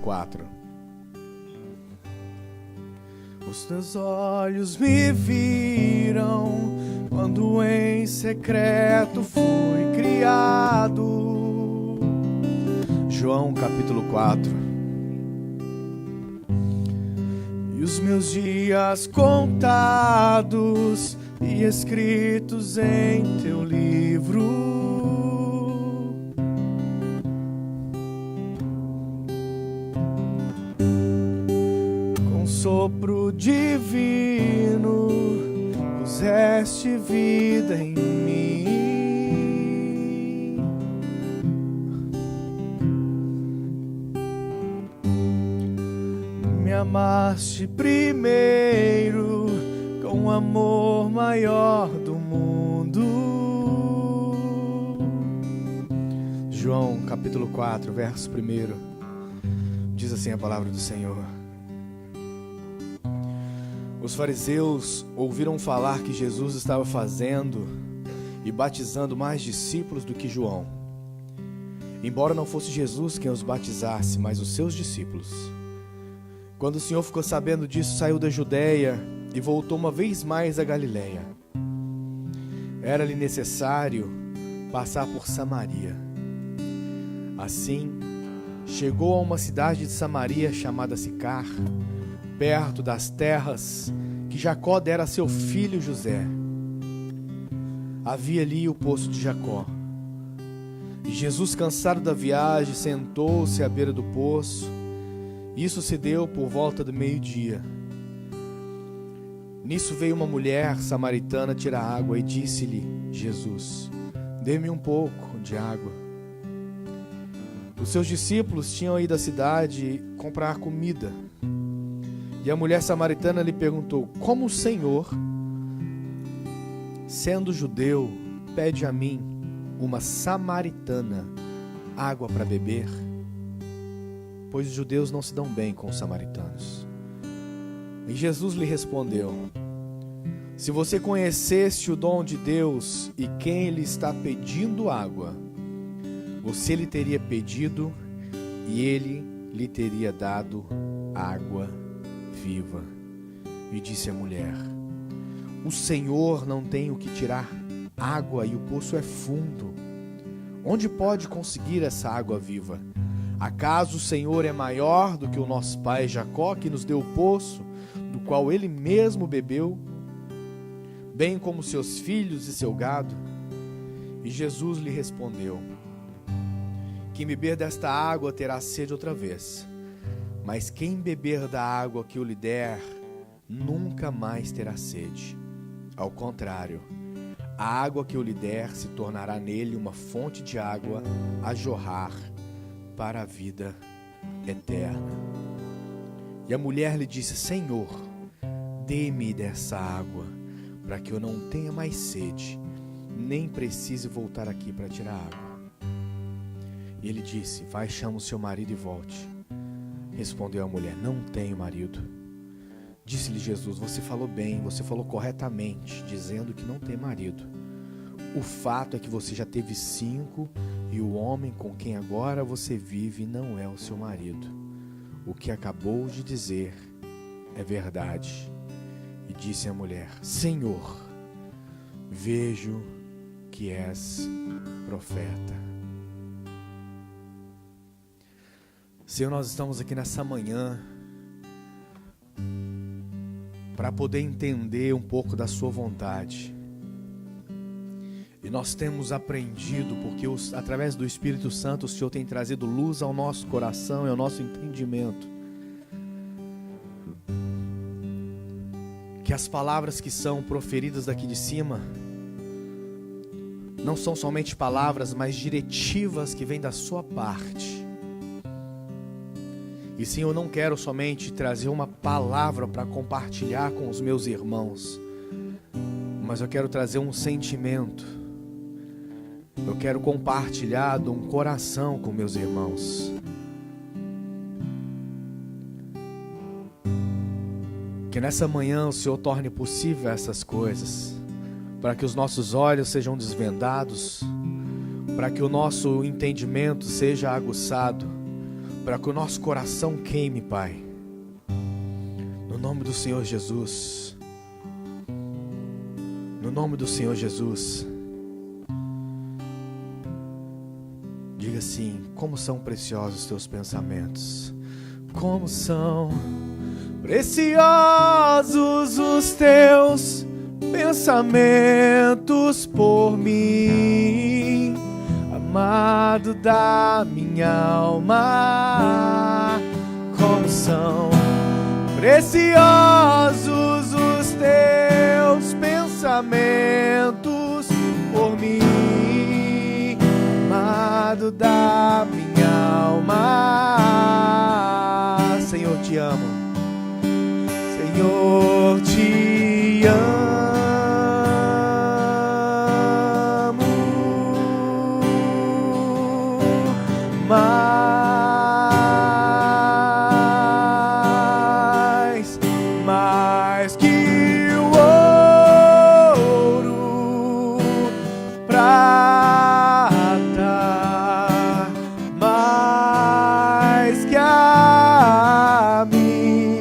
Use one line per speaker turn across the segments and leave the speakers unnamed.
4. Os teus olhos me viram quando em secreto fui criado. João capítulo 4. E os meus dias contados e escritos em teu livro, com sopro divino puseste vida em mim. Me amaste primeiro com amor maior do mundo. João capítulo 4, verso 1. Diz assim a palavra do Senhor: Os fariseus ouviram falar que Jesus estava fazendo e batizando mais discípulos do que João, embora não fosse Jesus quem os batizasse, mas os seus discípulos. Quando o Senhor ficou sabendo disso, saiu da Judeia e voltou uma vez mais a Galileia. Era-lhe necessário passar por Samaria. Assim, chegou a uma cidade de Samaria chamada Sicar, perto das terras que Jacó dera a seu filho José. Havia ali o poço de Jacó. E Jesus, cansado da viagem, sentou-se à beira do poço. Isso se deu por volta do meio-dia. Nisso veio uma mulher samaritana tirar água e disse-lhe Jesus: dê-me um pouco de água. Os seus discípulos tinham ido à cidade comprar comida. E a mulher samaritana lhe perguntou: como o Senhor, sendo judeu, pede a mim, uma samaritana, água para beber? Pois os judeus não se dão bem com os samaritanos. E Jesus lhe respondeu: se você conhecesse o dom de Deus e quem lhe está pedindo água, você lhe teria pedido e ele lhe teria dado água viva. E disse a mulher: o Senhor não tem o que tirar água e o poço é fundo. Onde pode conseguir essa água viva? Acaso o Senhor é maior do que o nosso pai Jacó, que nos deu o poço, do qual ele mesmo bebeu, bem como seus filhos e seu gado? E Jesus lhe respondeu: quem beber desta água terá sede outra vez, mas quem beber da água que eu lhe der, nunca mais terá sede. Ao contrário, a água que eu lhe der se tornará nele uma fonte de água a jorrar para a vida eterna. E a mulher lhe disse: Senhor, dê-me dessa água, para que eu não tenha mais sede, nem precise voltar aqui para tirar água. E ele disse: vai, chama o seu marido e volte. Respondeu a mulher: não tenho marido. Disse-lhe Jesus: você falou bem, você falou corretamente, dizendo que não tem marido. O fato é que você já teve 5 e o homem com quem agora você vive não é o seu marido. O que acabou de dizer é verdade. E disse a mulher: Senhor, vejo que és profeta. Senhor, nós estamos aqui nessa manhã para poder entender um pouco da sua vontade. E nós temos aprendido, porque através do Espírito Santo o Senhor tem trazido luz ao nosso coração e ao nosso entendimento, que as palavras que são proferidas daqui de cima não são somente palavras, mas diretivas que vêm da sua parte. E sim, eu não quero somente trazer uma palavra para compartilhar com os meus irmãos, mas eu quero trazer um sentimento. Eu quero compartilhar de um coração com meus irmãos. Que nessa manhã o Senhor torne possível essas coisas, para que os nossos olhos sejam desvendados, para que o nosso entendimento seja aguçado, para que o nosso coração queime, Pai. No nome do Senhor Jesus. No nome do Senhor Jesus. Diga assim: como são preciosos os teus pensamentos. Como são preciosos os teus pensamentos por mim, amado da minha alma. Como são preciosos os teus pensamentos por mim, amado da minha alma. Senhor, te amo. Senhor, te amo. Mais que o ouro, prata, mais que a mim,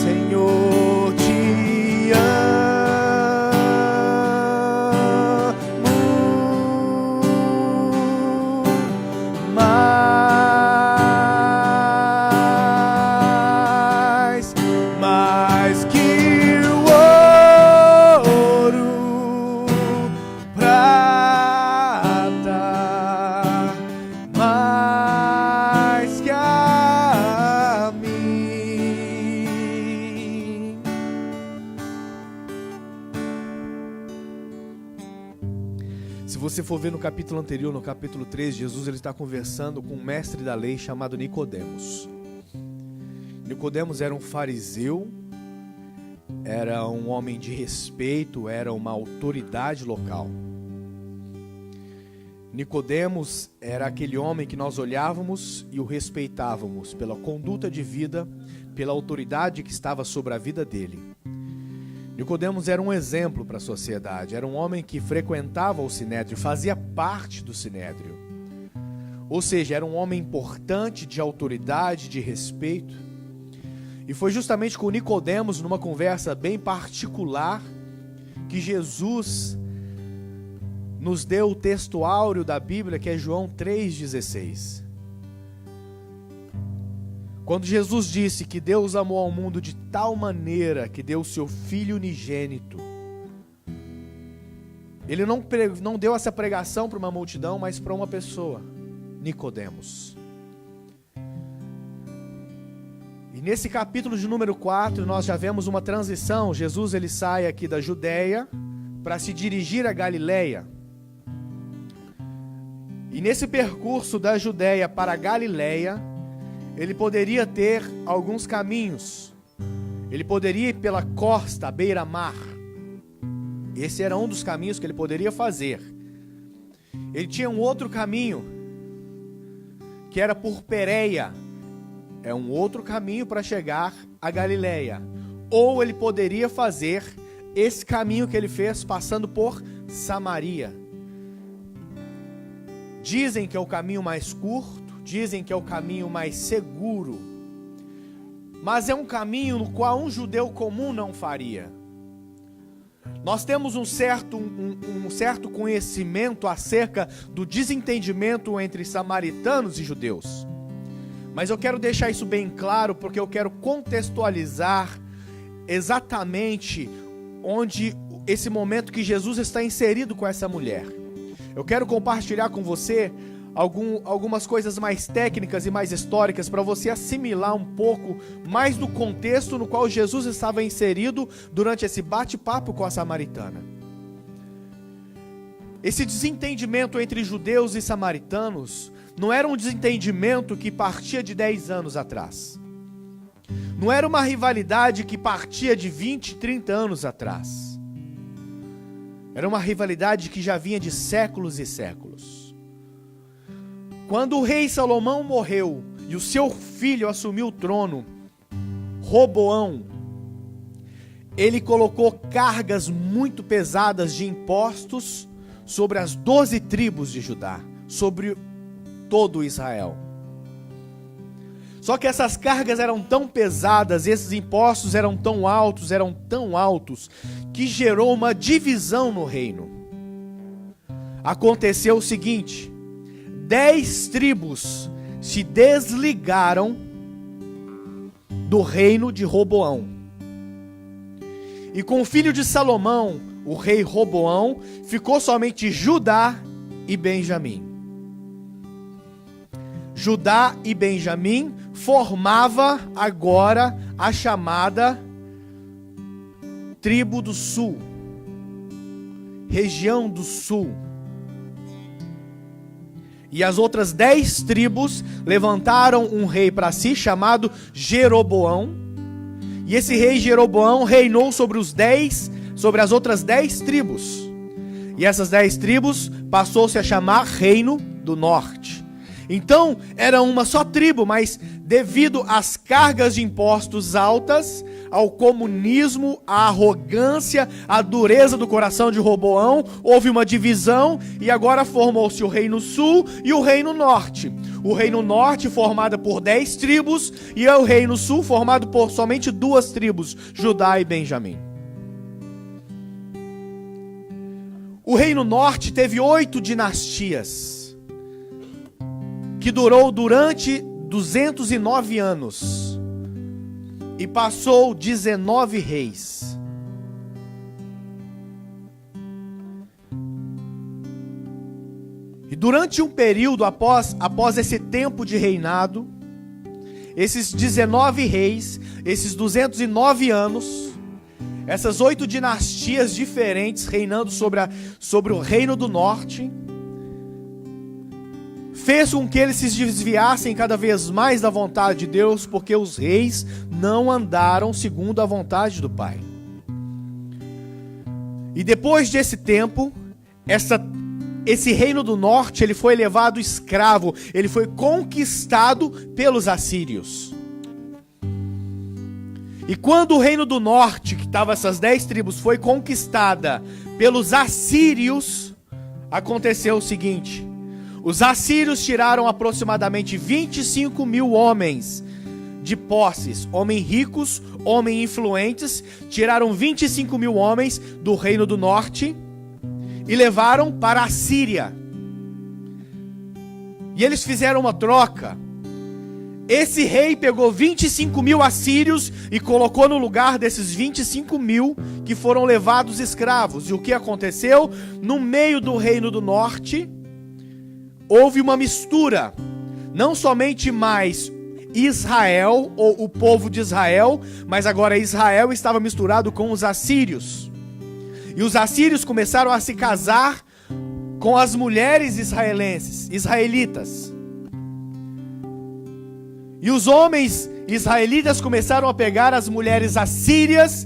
Senhor, te amo. Mais que o ouro, prata, mais que a mim. Se você for ver no capítulo anterior, no capítulo 3, Jesus ele está conversando com um mestre da lei chamado Nicodemos. Nicodemos era um fariseu, era um homem de respeito, era uma autoridade local. Nicodemos era aquele homem que nós olhávamos e o respeitávamos pela conduta de vida, pela autoridade que estava sobre a vida dele. Nicodemos era um exemplo para a sociedade, era um homem que frequentava o Sinédrio, fazia parte do Sinédrio. Ou seja, era um homem importante, de autoridade, de respeito. E foi justamente com Nicodemos, numa conversa bem particular, que Jesus nos deu o texto áureo da Bíblia, que é João 3,16. Quando Jesus disse que Deus amou ao mundo de tal maneira que deu o seu Filho unigênito, Ele não deu essa pregação para uma multidão, mas para uma pessoa, Nicodemos. E nesse capítulo de número 4, nós já vemos uma transição. Jesus ele sai aqui da Judeia para se dirigir a Galileia. E nesse percurso da Judeia para a Galileia, ele poderia ter alguns caminhos. Ele poderia ir pela costa, à beira-mar. Esse era um dos caminhos que ele poderia fazer. Ele tinha um outro caminho, que era por Pérea. É um outro caminho para chegar a Galileia. Ou ele poderia fazer esse caminho que ele fez passando por Samaria. Dizem que é o caminho mais curto, dizem que é o caminho mais seguro, mas é um caminho no qual um judeu comum não faria. Nós temos um certo conhecimento acerca do desentendimento entre samaritanos e judeus. Mas eu quero deixar isso bem claro, porque eu quero contextualizar exatamente onde esse momento que Jesus está inserido com essa mulher. Eu quero compartilhar com você algumas coisas mais técnicas e mais históricas para você assimilar um pouco mais do contexto no qual Jesus estava inserido durante esse bate-papo com a samaritana. Esse desentendimento entre judeus e samaritanos não era um desentendimento que partia de 10 anos atrás. Não era uma rivalidade que partia de 20, 30 anos atrás. Era uma rivalidade que já vinha de séculos e séculos. Quando o rei Salomão morreu e o seu filho assumiu o trono, Roboão, ele colocou cargas muito pesadas de impostos sobre as 12 tribos de Judá, sobre todo Israel. Só que essas cargas eram tão pesadas, esses impostos eram tão altos, que gerou uma divisão no reino. Aconteceu o seguinte: 10 tribos se desligaram do reino de Roboão. E com o filho de Salomão, o rei Roboão, ficou somente Judá e Benjamim. Judá e Benjamim formava agora a chamada tribo do sul, região do sul. E as outras 10 tribos levantaram um rei para si, chamado Jeroboão. E esse rei Jeroboão reinou sobre as outras 10 tribos. E essas 10 tribos passou-se a chamar Reino do Norte. Então, era uma só tribo, mas devido às cargas de impostos altas, ao comunismo, à arrogância, à dureza do coração de Roboão, houve uma divisão e agora formou-se o Reino Sul e o Reino Norte. O Reino Norte formado por 10 tribos e o Reino Sul formado por somente 2 tribos, Judá e Benjamim. O Reino Norte teve 8 dinastias, que durou durante 209 anos e passou 19 reis. E durante um período após esse tempo de reinado, esses 19 reis, esses 209 anos, essas 8 dinastias diferentes reinando sobre o Reino do Norte, fez com que eles se desviassem cada vez mais da vontade de Deus, porque os reis não andaram segundo a vontade do Pai. E depois desse tempo, esse Reino do Norte, ele foi levado escravo, ele foi conquistado pelos assírios. E quando o Reino do Norte, que estava essas 10 tribos, foi conquistada pelos assírios, aconteceu o seguinte: os assírios tiraram aproximadamente 25 mil homens de posses, homens ricos, homens influentes, tiraram 25 mil homens do Reino do Norte e levaram para a Síria. E eles fizeram uma troca. Esse rei pegou 25 mil assírios e colocou no lugar desses 25 mil que foram levados escravos. E o que aconteceu? No meio do Reino do Norte, houve uma mistura, não somente mais Israel, ou o povo de Israel, mas agora Israel estava misturado com os assírios. E os assírios começaram a se casar com as mulheres israelitas. E os homens israelitas começaram a pegar as mulheres assírias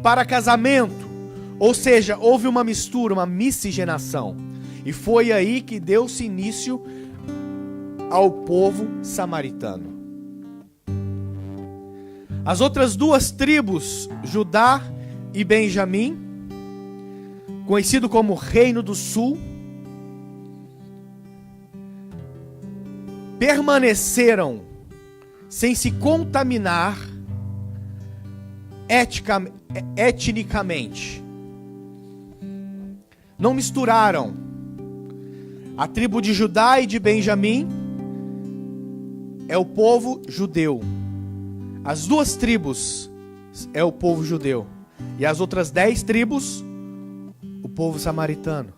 para casamento. Ou seja, houve uma mistura, uma miscigenação. E foi aí que deu-se início ao povo samaritano. As outras 2 tribos, Judá e Benjamim, conhecido como Reino do Sul, permaneceram sem se contaminar etnicamente. Não misturaram. A tribo de Judá e de Benjamim é o povo judeu. As 2 tribos é o povo judeu. E as outras 10 tribos, o povo samaritano.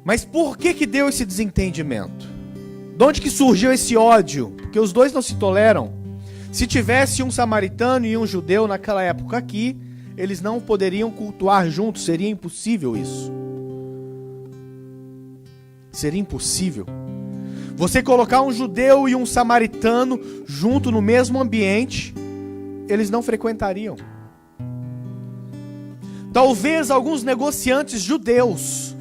Mas por que deu esse desentendimento? De onde que surgiu esse ódio? Porque os 2 não se toleram. Se tivesse um samaritano e um judeu naquela época aqui, eles não poderiam cultuar juntos, seria impossível isso. Seria impossível. Você colocar um judeu e um samaritano junto no mesmo ambiente, eles não frequentariam. Talvez alguns negociantes judeus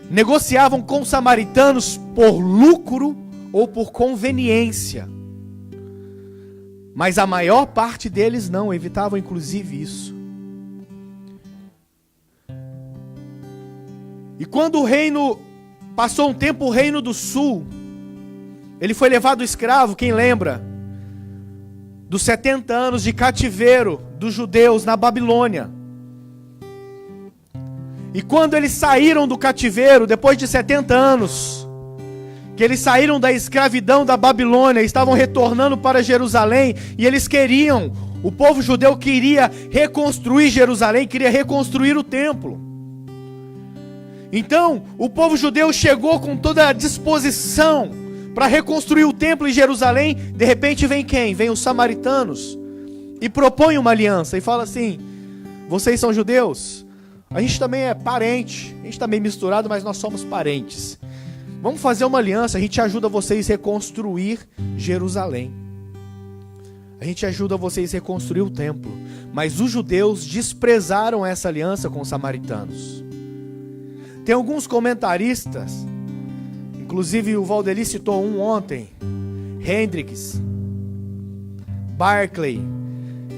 negociavam com samaritanos por lucro ou por conveniência. Mas a maior parte deles não, evitavam inclusive isso. E quando o reino Passou um tempo, o Reino do Sul, ele foi levado escravo, quem lembra? Dos 70 anos de cativeiro dos judeus na Babilônia. E quando eles saíram do cativeiro, depois de 70 anos, que eles saíram da escravidão da Babilônia, estavam retornando para Jerusalém, e eles queriam, o povo judeu queria reconstruir Jerusalém, queria reconstruir o templo. Então, o povo judeu chegou com toda a disposição para reconstruir o templo em Jerusalém. De repente vem quem? Vem os samaritanos e propõe uma aliança e fala assim: vocês são judeus? A gente também é parente, a gente está meio misturado, mas nós somos parentes. Vamos fazer uma aliança, a gente ajuda vocês a reconstruir Jerusalém. A gente ajuda vocês a reconstruir o templo. Mas os judeus desprezaram essa aliança com os samaritanos. Tem alguns comentaristas, inclusive o Valdeli citou um ontem, Hendricks, Barclay,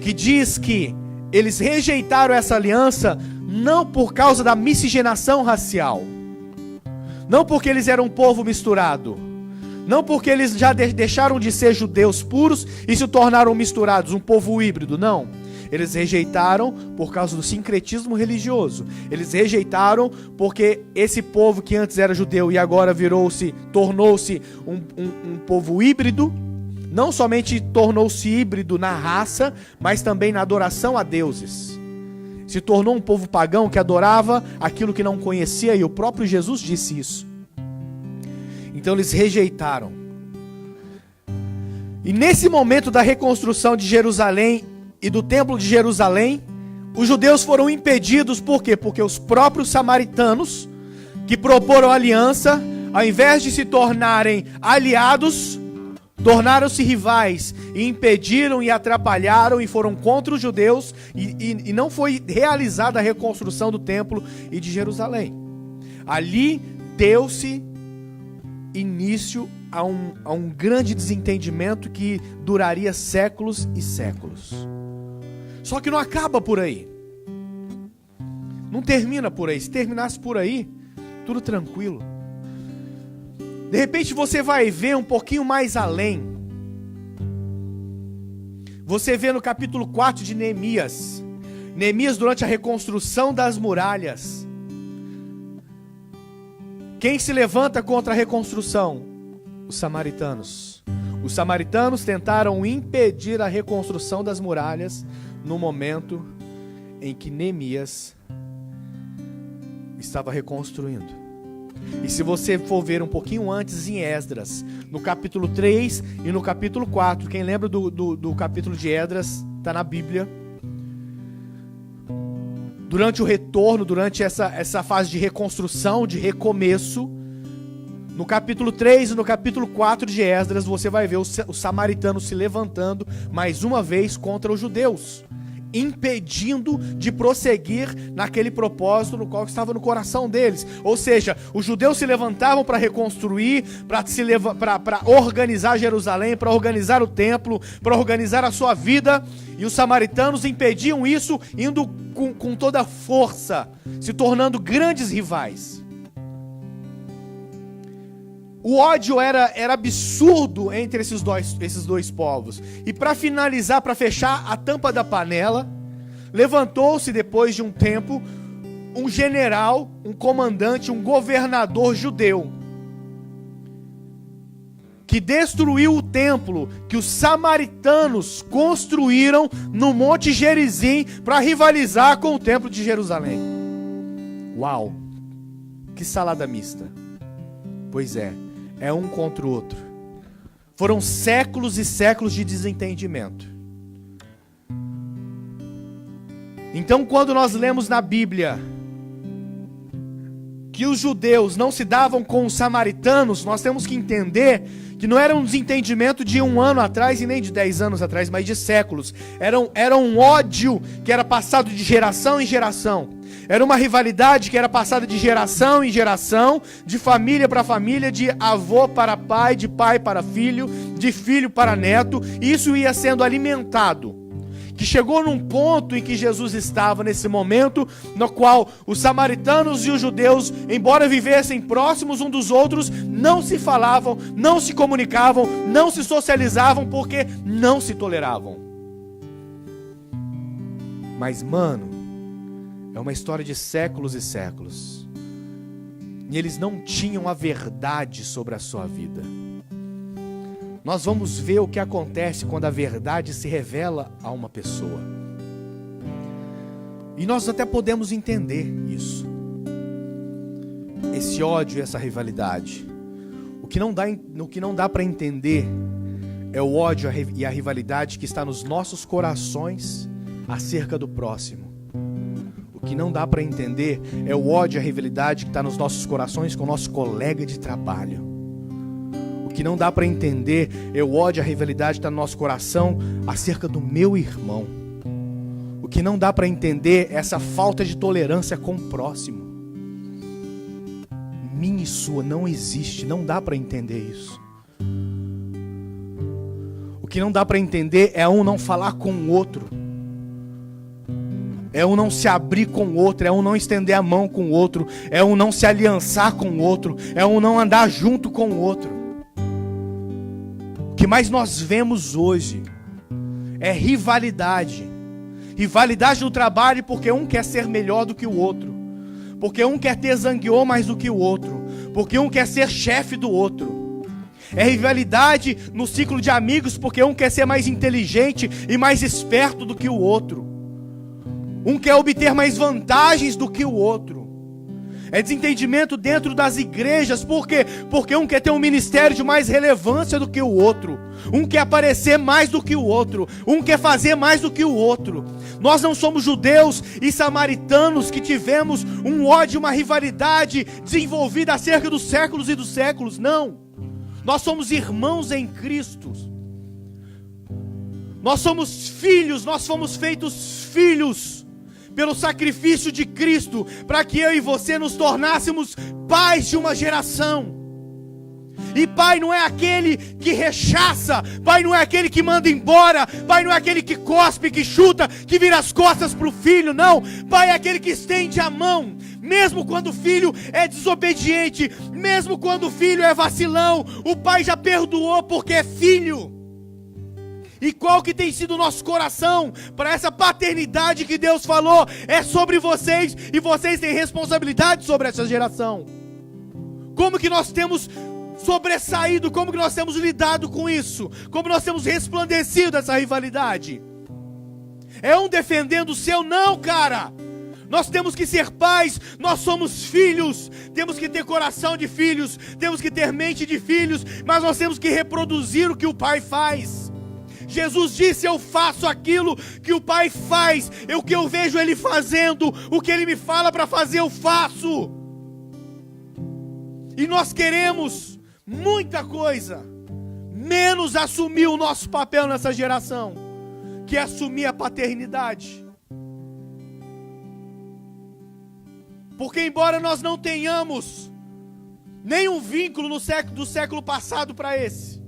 que diz que eles rejeitaram essa aliança não por causa da miscigenação racial, não porque eles eram um povo misturado, não porque eles já deixaram de ser judeus puros e se tornaram misturados, um povo híbrido, não. Eles rejeitaram por causa do sincretismo religioso. Eles rejeitaram porque esse povo que antes era judeu e agora tornou-se um povo híbrido, não somente tornou-se híbrido na raça, mas também na adoração a deuses. Se tornou um povo pagão que adorava aquilo que não conhecia, e o próprio Jesus disse isso. Então eles rejeitaram. E nesse momento da reconstrução de Jerusalém e do templo de Jerusalém, os judeus foram impedidos, por quê? Porque os próprios samaritanos, que proporam aliança, ao invés de se tornarem aliados, tornaram-se rivais, e impediram e atrapalharam e foram contra os judeus, e não foi realizada a reconstrução do templo e de Jerusalém. Ali deu-se início a um grande desentendimento que duraria séculos e séculos. Só que não acaba por aí. Não termina por aí. Se terminasse por aí, tudo tranquilo. De repente você vai ver um pouquinho mais além. Você vê no capítulo 4 de Neemias. Neemias durante a reconstrução das muralhas. Quem se levanta contra a reconstrução? Os samaritanos. Os samaritanos tentaram impedir a reconstrução das muralhas no momento em que Neemias estava reconstruindo. E se você for ver um pouquinho antes em Esdras, no capítulo 3 e no capítulo 4, quem lembra do capítulo de Esdras, está na Bíblia. Durante o retorno, durante essa fase de reconstrução, de recomeço, no capítulo 3 e no capítulo 4 de Esdras, você vai ver os samaritanos se levantando mais uma vez contra os judeus, impedindo de prosseguir naquele propósito no qual estava no coração deles. Ou seja, os judeus se levantavam para reconstruir, para organizar Jerusalém, para organizar o templo, para organizar a sua vida, e os samaritanos impediam isso, indo com toda a força, se tornando grandes rivais. O ódio era absurdo entre esses dois povos. E para finalizar, para fechar a tampa da panela, levantou-se depois de um tempo um general, um comandante, um governador judeu, que destruiu o templo que os samaritanos construíram no Monte Gerizim para rivalizar com o templo de Jerusalém. Uau! Que salada mista! Pois é um contra o outro. Foram séculos e séculos de desentendimento. Então, quando nós lemos na Bíblia que os judeus não se davam com os samaritanos, nós temos que entender que não era um desentendimento de 1 ano atrás e nem de 10 anos atrás, mas de séculos. Era um ódio que era passado de geração em geração. Era uma rivalidade que era passada de geração em geração, de família para família, de avô para pai, de pai para filho, de filho para neto. E isso ia sendo alimentado. que chegou num ponto em que Jesus estava nesse momento, no qual os samaritanos e os judeus, embora vivessem próximos uns dos outros, não se falavam, não se comunicavam, não se socializavam, porque não se toleravam. Mas, mano, é uma história de séculos e séculos. E eles não tinham a verdade sobre a sua vida. Nós vamos ver o que acontece quando a verdade se revela a uma pessoa. E nós até podemos entender isso. Esse ódio e essa rivalidade. O que não dá para entender é o ódio e a rivalidade que está nos nossos corações acerca do próximo. O que não dá para entender é o ódio e a rivalidade que está nos nossos corações com o nosso colega de trabalho. O que não dá para entender é o ódio e a rivalidade que está no nosso coração acerca do meu irmão. O que não dá para entender é essa falta de tolerância com o próximo. Minha e sua não existe, não dá para entender isso. O que não dá para entender é um não falar com o outro. É um não se abrir com o outro, é um não estender a mão com o outro, é um não se aliançar com o outro, é um não andar junto com o outro. O que mais nós vemos hoje é rivalidade. Rivalidade no trabalho porque um quer ser melhor do que o outro. Porque um quer ter zangueô mais do que o outro. Porque um quer ser chefe do outro. É rivalidade no ciclo de amigos porque um quer ser mais inteligente e mais esperto do que o outro. Um quer obter mais vantagens do que o outro. É desentendimento dentro das igrejas. Por quê? Porque um quer ter um ministério de mais relevância do que o outro. Um quer aparecer mais do que o outro. Um quer fazer mais do que o outro. Nós não somos judeus e samaritanos que tivemos um ódio, uma rivalidade desenvolvida acerca dos séculos e dos séculos. Não. Nós somos irmãos em Cristo. Nós somos filhos, nós fomos feitos filhos pelo sacrifício de Cristo, para que eu e você nos tornássemos pais de uma geração. E pai não é aquele que rechaça, pai não é aquele que manda embora, pai não é aquele que cospe, que chuta, que vira as costas para o filho, não. Pai é aquele que estende a mão, mesmo quando o filho é desobediente, mesmo quando o filho é vacilão, o pai já perdoou porque é filho. E qual que tem sido o nosso coração para essa paternidade que Deus falou? É sobre vocês, e vocês têm responsabilidade sobre essa geração. Como que nós temos sobressaído, como que nós temos lidado com isso? Como nós temos resplandecido essa rivalidade? É um defendendo o seu? Não, cara! Nós temos que ser pais, nós somos filhos, temos que ter coração de filhos, temos que ter mente de filhos, mas nós temos que reproduzir o que o pai faz. Jesus disse: eu faço aquilo que o Pai faz, o que eu vejo Ele fazendo, o que Ele me fala para fazer eu faço. E nós queremos muita coisa, menos assumir o nosso papel nessa geração, que é assumir a paternidade. Porque embora nós não tenhamos nenhum vínculo do século passado para esse,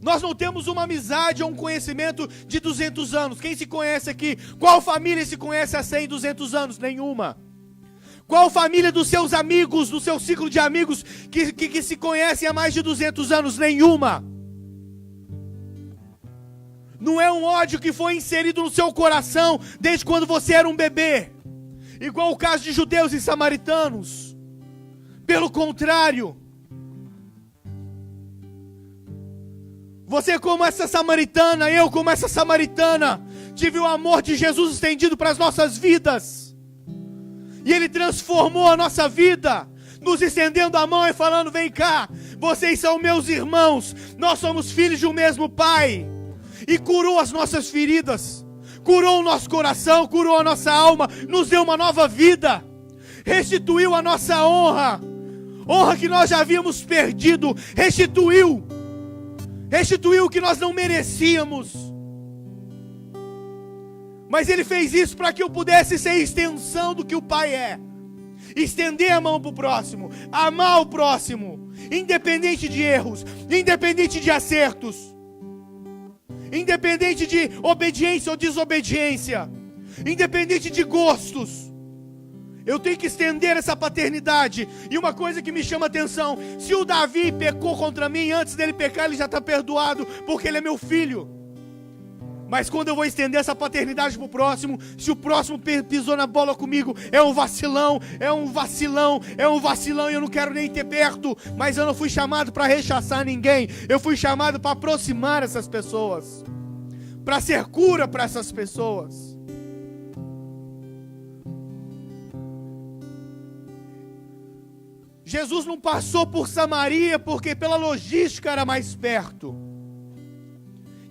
nós não temos uma amizade ou um conhecimento de 200 anos. Quem se conhece aqui? Qual família se conhece há 100, 200 anos? Nenhuma. Qual família dos seus amigos, do seu ciclo de amigos, que se conhecem há mais de 200 anos? Nenhuma. Não é um ódio que foi inserido no seu coração desde quando você era um bebê, igual o caso de judeus e samaritanos. Pelo contrário, você como essa samaritana, eu como essa samaritana, tive o amor de Jesus estendido para as nossas vidas. E Ele transformou a nossa vida, nos estendendo a mão e falando: vem cá, vocês são meus irmãos, nós somos filhos de um mesmo Pai. E curou as nossas feridas, curou o nosso coração, curou a nossa alma, nos deu uma nova vida, restituiu a nossa honra, honra que nós já havíamos perdido, restituiu o que nós não merecíamos. Mas Ele fez isso para que eu pudesse ser extensão do que o Pai é. Estender a mão para o próximo, amar o próximo, independente de erros, independente de acertos. independente de obediência ou desobediência, independente de gostos. Eu tenho que estender essa paternidade. E uma coisa que me chama a atenção: se o Davi pecou contra mim, antes dele pecar ele já está perdoado, porque ele é meu filho. Mas quando eu vou estender essa paternidade para o próximo, se o próximo pisou na bola comigo, é um vacilão, é um vacilão, é um vacilão, e eu não quero nem ter perto. Mas eu não fui chamado para rechaçar ninguém, eu fui chamado para aproximar essas pessoas, para ser cura para essas pessoas. Jesus não passou por Samaria porque pela logística era mais perto.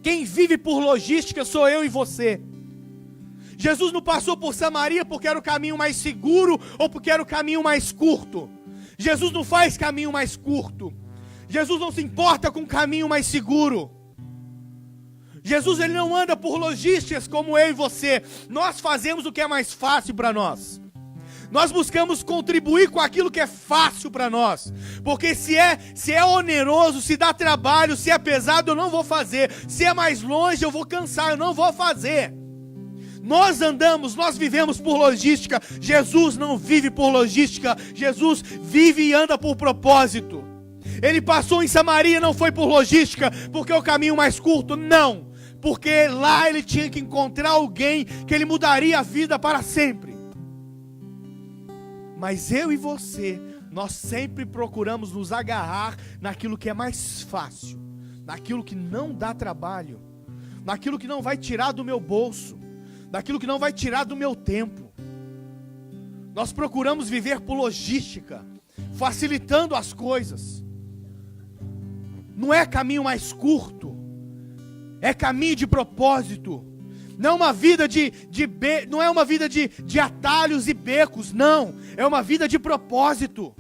Quem vive por logística sou eu e você. Jesus não passou por Samaria porque era o caminho mais seguro ou porque era o caminho mais curto. Jesus não faz caminho mais curto. Jesus não se importa com o caminho mais seguro. Jesus, ele não anda por logísticas como eu e você. Nós fazemos o que é mais fácil para nós. Nós buscamos contribuir com aquilo que é fácil para nós. Porque se é oneroso, se dá trabalho, se é pesado, eu não vou fazer. Se é mais longe, eu vou cansar, eu não vou fazer. Nós vivemos por logística. Jesus não vive por logística. Jesus vive e anda por propósito. Ele passou em Samaria, não foi por logística, porque é o caminho mais curto, não. Porque lá ele tinha que encontrar alguém que ele mudaria a vida para sempre. Mas eu e você, nós sempre procuramos nos agarrar naquilo que é mais fácil, naquilo que não dá trabalho, naquilo que não vai tirar do meu bolso, naquilo que não vai tirar do meu tempo. Nós procuramos viver por logística, facilitando as coisas. Não é caminho mais curto, é caminho de propósito. Não é uma vida não é uma vida de atalhos e becos, não. É uma vida de propósito.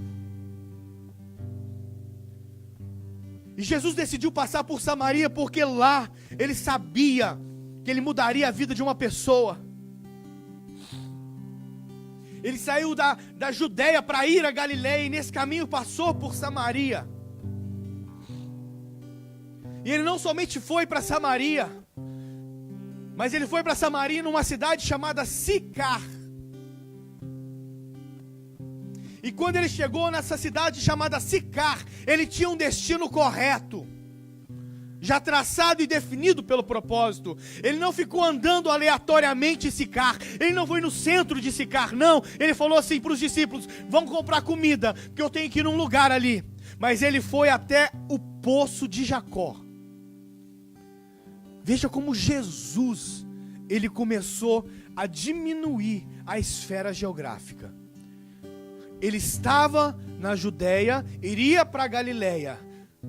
E Jesus decidiu passar por Samaria porque lá ele sabia que ele mudaria a vida de uma pessoa. Ele saiu da Judéia para ir a Galileia e nesse caminho passou por Samaria. E ele não somente foi para Samaria, mas ele foi para Samaria numa cidade chamada Sicar. E quando ele chegou nessa cidade chamada Sicar, ele tinha um destino correto, já traçado e definido pelo propósito. Ele não ficou andando aleatoriamente em Sicar, ele não foi no centro de Sicar, não. Ele falou assim para os discípulos: vamos comprar comida, porque eu tenho que ir num lugar ali. Mas ele foi até o poço de Jacó. Veja como Jesus, ele começou a diminuir a esfera geográfica. Ele estava na Judéia, iria para Galileia,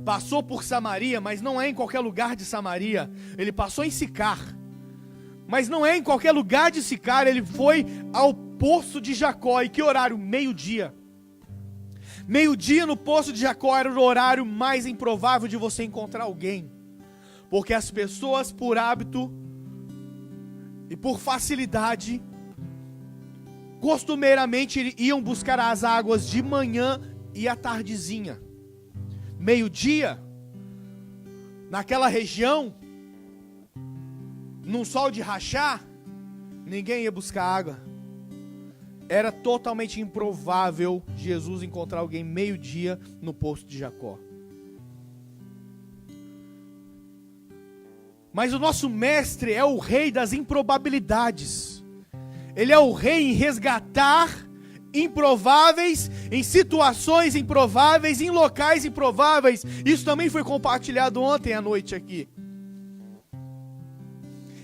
passou por Samaria, mas não é em qualquer lugar de Samaria. Ele passou em Sicar, mas não é em qualquer lugar de Sicar. Ele foi ao poço de Jacó. E que horário? Meio-dia. Meio-dia no poço de Jacó era o horário mais improvável de você encontrar alguém. Porque as pessoas, por hábito e por facilidade, costumeiramente iam buscar as águas de manhã e à tardezinha. Meio-dia, naquela região, num sol de rachar, ninguém ia buscar água. Era totalmente improvável Jesus encontrar alguém meio-dia no poço de Jacó. Mas o nosso mestre é o rei das improbabilidades. Ele é o rei em resgatar improváveis, em situações improváveis, em locais improváveis. Isso também foi compartilhado ontem à noite aqui.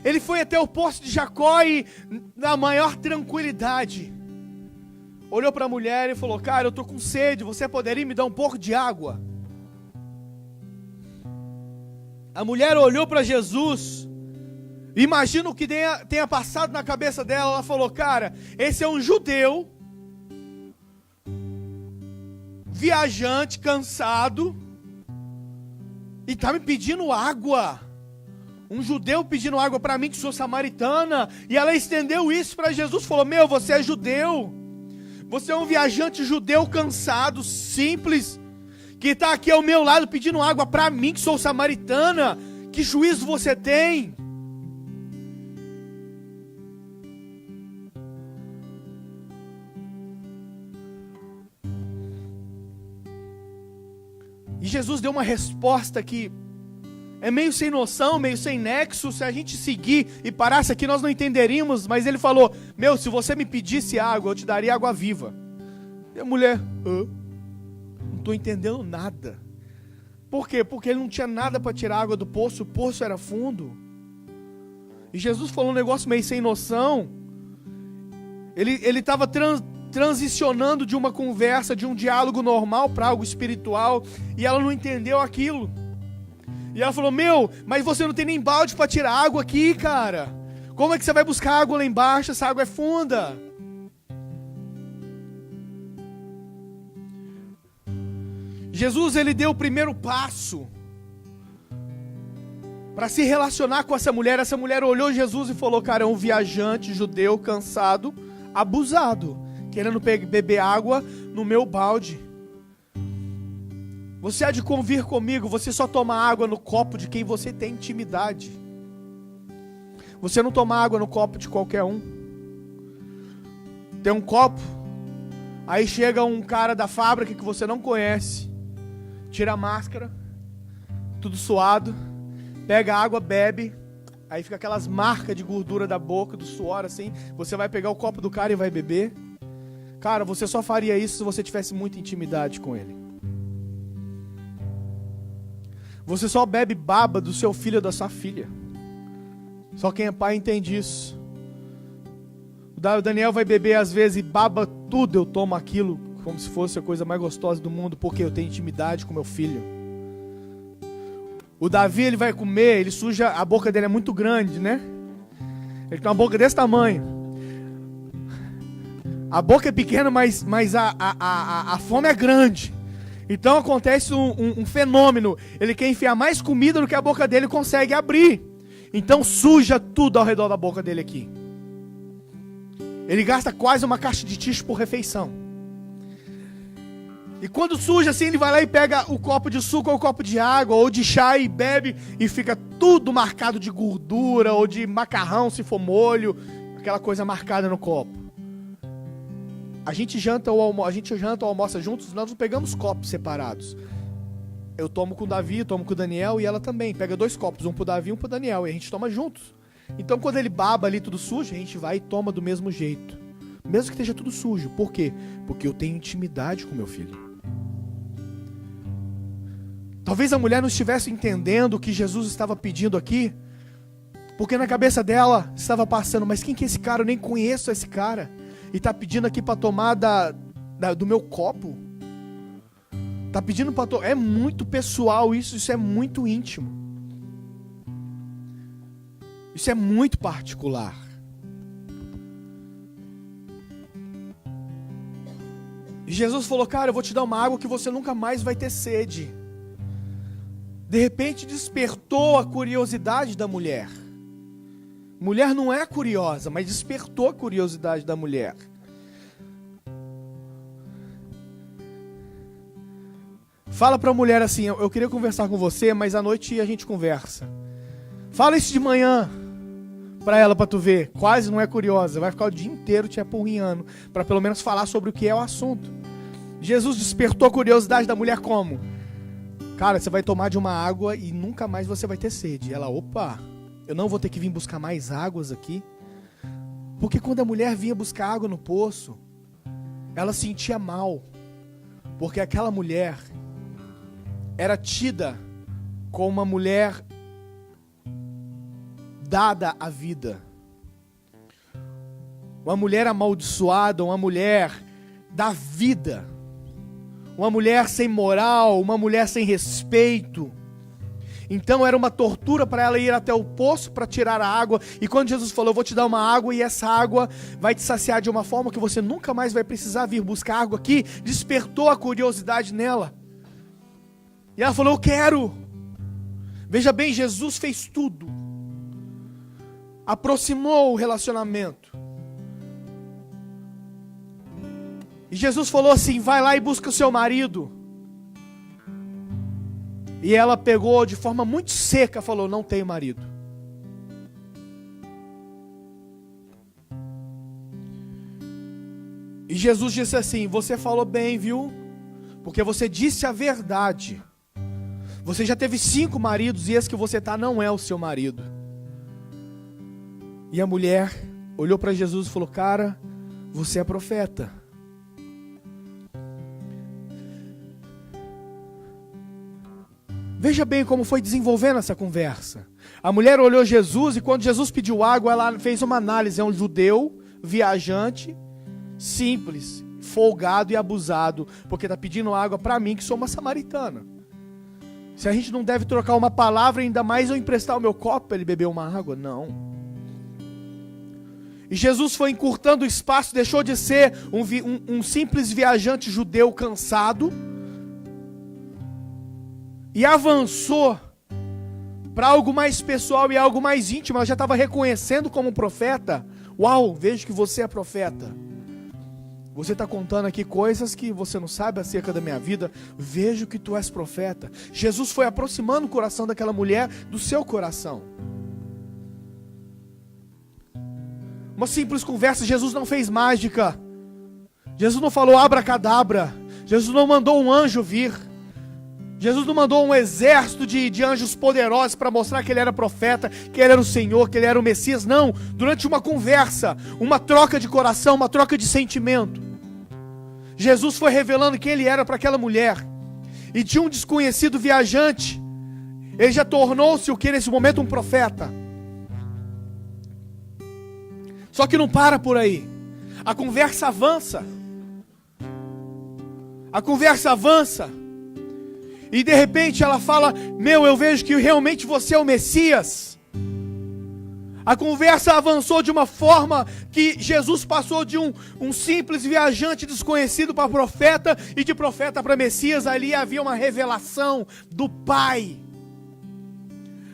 Ele foi até o poço de Jacó e, na maior tranquilidade, olhou para a mulher e falou: cara, eu estou com sede, você poderia me dar um pouco de água? A mulher olhou para Jesus, imagina o que tenha passado na cabeça dela. Ela falou: cara, esse é um judeu, viajante, cansado, e está me pedindo água. Um judeu pedindo água para mim que sou samaritana. E ela estendeu isso para Jesus, falou: meu, você é judeu, você é um viajante judeu cansado, simples, que está aqui ao meu lado pedindo água para mim que sou samaritana. Que juízo você tem? E Jesus deu uma resposta que é meio sem noção, meio sem nexo. Se a gente seguir e parasse aqui, nós não entenderíamos. Mas ele falou: se você me pedisse água, eu te daria água viva. E a mulher: não estou entendendo nada. Por quê? Porque ele não tinha nada para tirar água do poço. O poço era fundo. E Jesus falou um negócio meio sem noção. Ele estava transicionando de uma conversa, de um diálogo normal para algo espiritual. E ela não entendeu aquilo. E ela falou: mas você não tem nem balde para tirar água aqui, cara. Como é que você vai buscar água lá embaixo? Essa água é funda. Jesus, ele deu o primeiro passo para se relacionar com essa mulher. Essa mulher olhou Jesus e falou: cara, é um viajante judeu cansado, abusado, querendo beber água no meu balde. Você há de convir comigo, você só toma água no copo de quem você tem intimidade. Você não toma água no copo de qualquer um. Tem um copo, aí chega um cara da fábrica que você não conhece, tira a máscara, tudo suado, pega a água, bebe, aí fica aquelas marcas de gordura da boca, do suor assim. Você vai pegar o copo do cara e vai beber. Cara, você só faria isso se você tivesse muita intimidade com ele. Você só bebe baba do seu filho ou da sua filha. Só quem é pai entende isso. O Daniel vai beber às vezes e baba tudo, eu tomo aquilo como se fosse a coisa mais gostosa do mundo, porque eu tenho intimidade com meu filho. O Davi, ele vai comer, ele suja, a boca dele é muito grande, né? Ele tem uma boca desse tamanho. A boca é pequena, mas a fome é grande. Então acontece um fenômeno. Ele quer enfiar mais comida do que a boca dele consegue abrir. Então suja tudo ao redor da boca dele aqui. Ele gasta quase uma caixa de tixo por refeição. E quando suja assim, ele vai lá e pega o copo de suco ou o copo de água ou de chá e bebe. E fica tudo marcado de gordura ou de macarrão, se for molho. Aquela coisa marcada no copo. A gente janta ou almoça juntos, nós não pegamos copos separados. Eu tomo com o Davi, tomo com o Daniel e ela também. Pega 2 copos, um pro Davi e um pro Daniel. E a gente toma juntos. Então quando ele baba ali tudo sujo, a gente vai e toma do mesmo jeito. Mesmo que esteja tudo sujo. Por quê? Porque eu tenho intimidade com meu filho. Talvez a mulher não estivesse entendendo o que Jesus estava pedindo aqui. Porque na cabeça dela estava passando: mas quem que é esse cara? Eu nem conheço esse cara. E tá pedindo aqui para tomar do meu copo. Tá pedindo para tomar. É muito pessoal isso é muito íntimo. Isso é muito particular. E Jesus falou: cara, eu vou te dar uma água que você nunca mais vai ter sede. De repente despertou a curiosidade da mulher. Mulher não é curiosa, mas despertou a curiosidade da mulher. Fala para a mulher assim: eu queria conversar com você, mas à noite a gente conversa. Fala isso de manhã para ela, para tu ver. Quase não é curiosa, vai ficar o dia inteiro te apurrinhando para pelo menos falar sobre o que é o assunto. Jesus despertou a curiosidade da mulher como? Cara, você vai tomar de uma água e nunca mais você vai ter sede. Ela: opa, eu não vou ter que vir buscar mais águas aqui. Porque quando a mulher vinha buscar água no poço, ela sentia mal. Porque aquela mulher era tida como uma mulher dada à vida. Uma mulher amaldiçoada, uma mulher da vida. Uma mulher sem moral, uma mulher sem respeito. Então era uma tortura para ela ir até o poço para tirar a água. E quando Jesus falou: eu vou te dar uma água e essa água vai te saciar de uma forma que você nunca mais vai precisar vir buscar água aqui, despertou a curiosidade nela. E ela falou: eu quero. Veja bem, Jesus fez tudo. Aproximou o relacionamento. E Jesus falou assim: vai lá e busca o seu marido. E ela pegou de forma muito seca e falou: não tenho marido. E Jesus disse assim: você falou bem, viu? Porque você disse a verdade. Você já teve 5 maridos e esse que você está não é o seu marido. E a mulher olhou para Jesus e falou: cara, você é profeta. Veja bem como foi desenvolvendo essa conversa. A mulher olhou Jesus e quando Jesus pediu água, ela fez uma análise. É um judeu, viajante, simples, folgado e abusado, porque está pedindo água para mim, que sou uma samaritana. Se a gente não deve trocar uma palavra, ainda mais eu emprestar o meu copo para ele beber uma água, não. E Jesus foi encurtando o espaço, deixou de ser um simples viajante judeu cansado, e avançou para algo mais pessoal e algo mais íntimo. Ela já estava reconhecendo como profeta. Uau, vejo que você é profeta. Você está contando aqui coisas que você não sabe acerca da minha vida. Vejo que tu és profeta. Jesus foi aproximando o coração daquela mulher do seu coração. Uma simples conversa. Jesus não fez mágica. Jesus não falou abracadabra. Jesus não mandou um anjo vir. Jesus não mandou um exército de anjos poderosos para mostrar que ele era profeta, que ele era o Senhor, que ele era o Messias. Não, durante uma conversa, uma troca de coração, uma troca de sentimento, Jesus foi revelando quem ele era para aquela mulher. E de um desconhecido viajante, ele já tornou-se o que nesse momento? Um profeta. Só que não para por aí. A conversa avança. A conversa avança. E de repente ela fala: meu, eu vejo que realmente você é o Messias. A conversa avançou de uma forma que Jesus passou de um simples viajante desconhecido para profeta, e de profeta para Messias. Ali havia uma revelação do Pai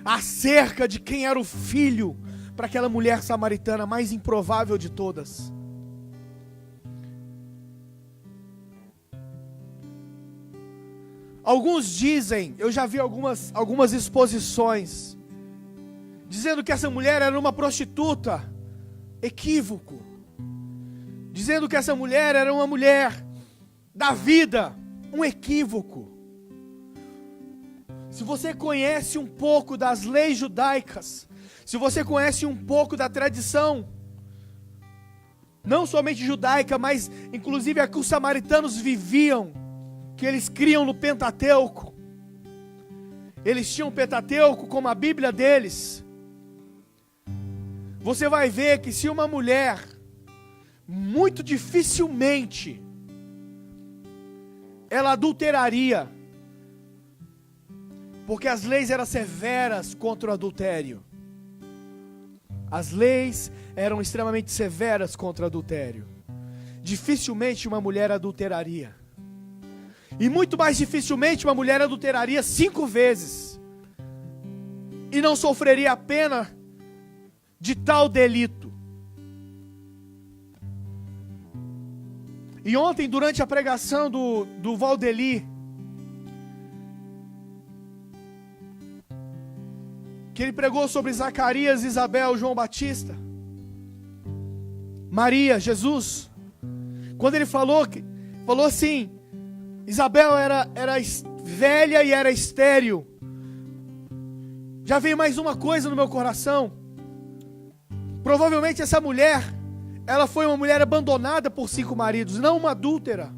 acerca de quem era o Filho para aquela mulher samaritana, mais improvável de todas. Alguns dizem, eu já vi algumas exposições, dizendo que essa mulher era uma prostituta. Equívoco. Dizendo que essa mulher era uma mulher da vida. Um equívoco. Se você conhece um pouco das leis judaicas, se você conhece um pouco da tradição, não somente judaica, mas inclusive a que os samaritanos viviam, que eles criam no Pentateuco. Eles tinham o Pentateuco como a Bíblia deles. Você vai ver que se uma mulher, muito dificilmente, ela adulteraria, porque as leis eram severas contra o adultério. As leis eram extremamente severas contra o adultério. Dificilmente uma mulher adulteraria. E muito mais dificilmente uma mulher adulteraria 5 vezes e não sofreria a pena de tal delito. E ontem, durante a pregação do Valdeli, que ele pregou sobre Zacarias, Isabel, João Batista, Maria, Jesus, quando ele falou assim: Isabel era velha e era estéril. Já veio mais uma coisa no meu coração. Provavelmente essa mulher, ela foi uma mulher abandonada por 5 maridos, não uma adúltera.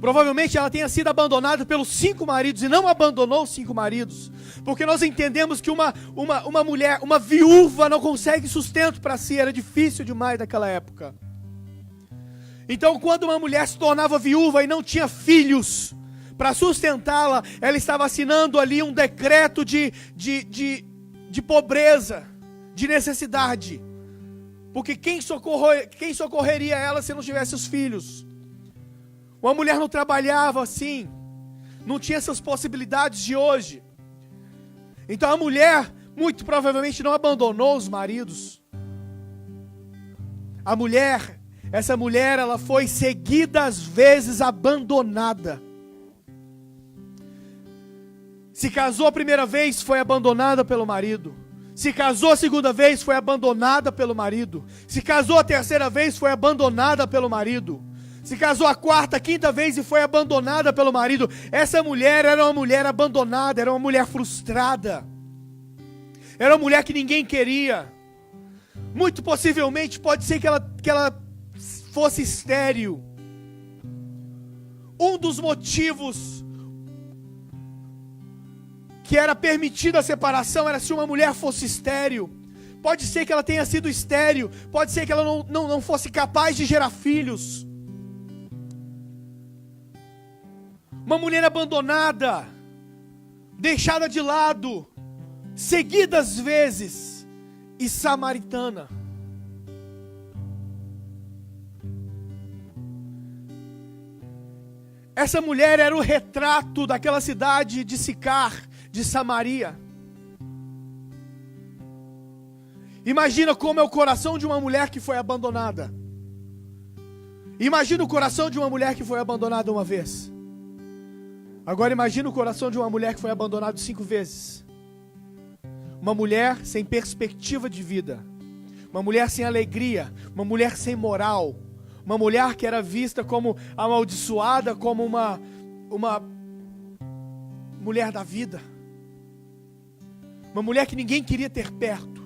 Provavelmente ela tenha sido abandonada pelos 5 maridos e não abandonou os 5 maridos. Porque nós entendemos que uma mulher, uma viúva não consegue sustento para si, era difícil demais naquela época. Então, quando uma mulher se tornava viúva e não tinha filhos para sustentá-la, ela estava assinando ali um decreto de pobreza, de necessidade. Porque quem socorreria ela se não tivesse os filhos? Uma mulher não trabalhava assim, não tinha essas possibilidades de hoje. Então a mulher, muito provavelmente, não abandonou os maridos. Essa mulher, ela foi seguidas vezes abandonada. Se casou a primeira vez, foi abandonada pelo marido. Se casou a segunda vez, foi abandonada pelo marido. Se casou a terceira vez, foi abandonada pelo marido. Se casou a quarta, quinta vez e foi abandonada pelo marido. Essa mulher era uma mulher abandonada, era uma mulher frustrada. Era uma mulher que ninguém queria. Muito possivelmente pode ser que ela fosse estéril. Um dos motivos que era permitida a separação era se uma mulher fosse estéril. Pode ser que ela tenha sido estéril. Pode ser que ela não fosse capaz de gerar filhos. Uma mulher abandonada, deixada de lado, seguidas vezes, e samaritana. Essa mulher era o retrato daquela cidade de Sicar, de Samaria. Imagina como é o coração de uma mulher que foi abandonada. Imagina o coração de uma mulher que foi abandonada uma vez. Agora imagina o coração de uma mulher que foi abandonada 5 vezes. Uma mulher sem perspectiva de vida. Uma mulher sem alegria. Uma mulher sem moral. Uma mulher que era vista como amaldiçoada, como uma mulher da vida. Uma mulher que ninguém queria ter perto.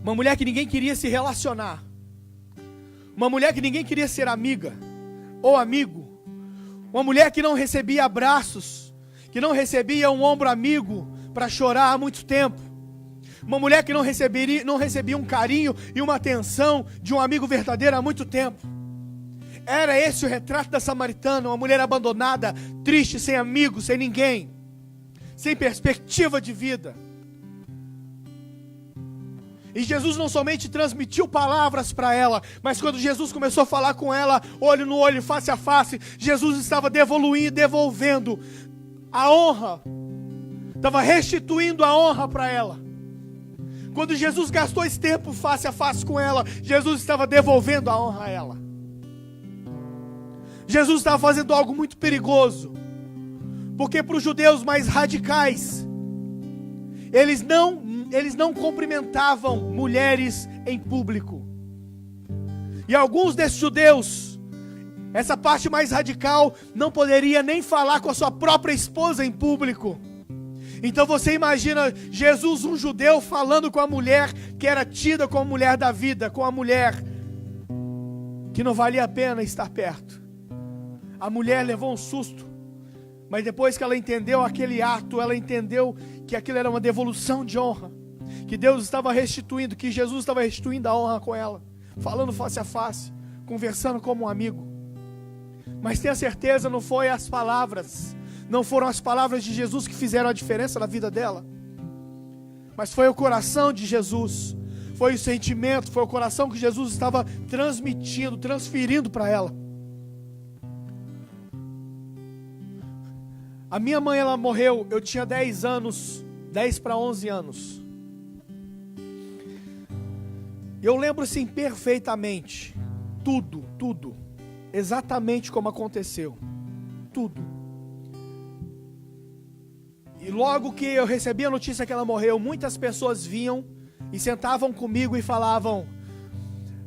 Uma mulher que ninguém queria se relacionar. Uma mulher que ninguém queria ser amiga ou amigo. Uma mulher que não recebia abraços, que não recebia um ombro amigo para chorar há muito tempo. Uma mulher que não recebia um carinho e uma atenção de um amigo verdadeiro há muito tempo. Era esse o retrato da samaritana, uma mulher abandonada, triste, sem amigos, sem ninguém, sem perspectiva de vida. E Jesus não somente transmitiu palavras para ela, mas quando Jesus começou a falar com ela, olho no olho, face a face, Jesus estava devolvendo a honra, estava restituindo a honra para ela. Quando Jesus gastou esse tempo face a face com ela, Jesus estava devolvendo a honra a ela. Jesus estava fazendo algo muito perigoso, porque para os judeus mais radicais, eles não cumprimentavam mulheres em público. E alguns desses judeus, essa parte mais radical, não poderia nem falar com a sua própria esposa em público. Então você imagina Jesus, um judeu, falando com a mulher que era tida como mulher da vida, com a mulher que não valia a pena estar perto. A mulher levou um susto, mas depois que ela entendeu aquele ato, ela entendeu que aquilo era uma devolução de honra, que Deus estava restituindo, que Jesus estava restituindo a honra com ela, falando face a face, conversando como um amigo. Mas tenha certeza, não foi as palavras, não foram as palavras de Jesus que fizeram a diferença na vida dela, mas foi o coração de Jesus, foi o sentimento, foi o coração que Jesus estava transmitindo, transferindo para ela. A minha mãe, ela morreu, eu tinha 10 anos, 10 para 11 anos. Eu lembro assim perfeitamente, tudo, exatamente como aconteceu, tudo. E logo que eu recebi a notícia que ela morreu, muitas pessoas vinham e sentavam comigo e falavam: